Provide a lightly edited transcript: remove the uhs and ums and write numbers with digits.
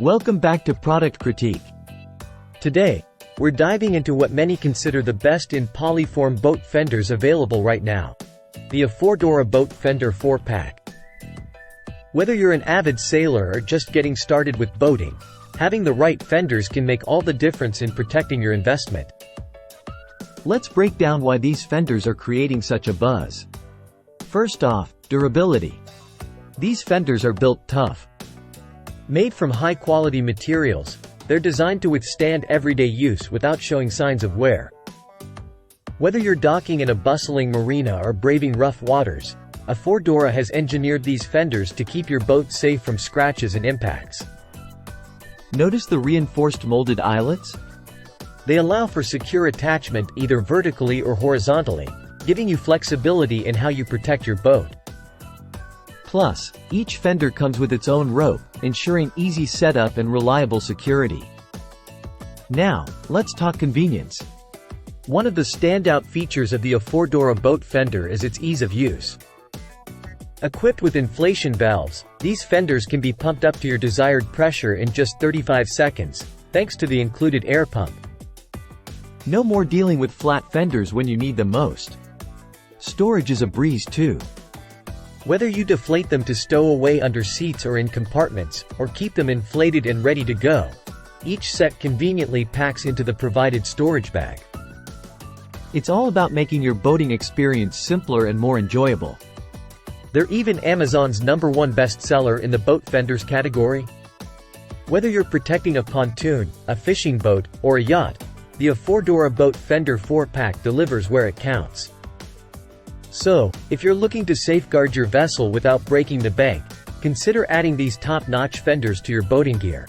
Welcome back to Product Critique. Today, we're diving into what many consider the best in Polyform boat fenders available right now. The Affordura Boat Fender 4-pack. Whether you're an avid sailor or just getting started with boating, having the right fenders can make all the difference in protecting your investment. Let's break down why these fenders are creating such a buzz. First off, durability. These fenders are built tough. Made from high-quality materials, they're designed to withstand everyday use without showing signs of wear. Whether you're docking in a bustling marina or braving rough waters, Affordura has engineered these fenders to keep your boat safe from scratches and impacts. Notice the reinforced molded eyelets? They allow for secure attachment either vertically or horizontally, giving you flexibility in how you protect your boat. Plus, each fender comes with its own rope, ensuring easy setup and reliable security. Now, let's talk convenience. One of the standout features of the Affordura boat fender is its ease of use. Equipped with inflation valves, these fenders can be pumped up to your desired pressure in just 35 seconds, thanks to the included air pump. No more dealing with flat fenders when you need them most. Storage is a breeze too. Whether you deflate them to stow away under seats or in compartments, or keep them inflated and ready to go, each set conveniently packs into the provided storage bag. It's all about making your boating experience simpler and more enjoyable. They're even Amazon's #1 bestseller in the boat fenders category. Whether you're protecting a pontoon, a fishing boat, or a yacht, the Affordura Boat Fender 4-pack delivers where it counts. So, if you're looking to safeguard your vessel without breaking the bank, consider adding these top-notch fenders to your boating gear.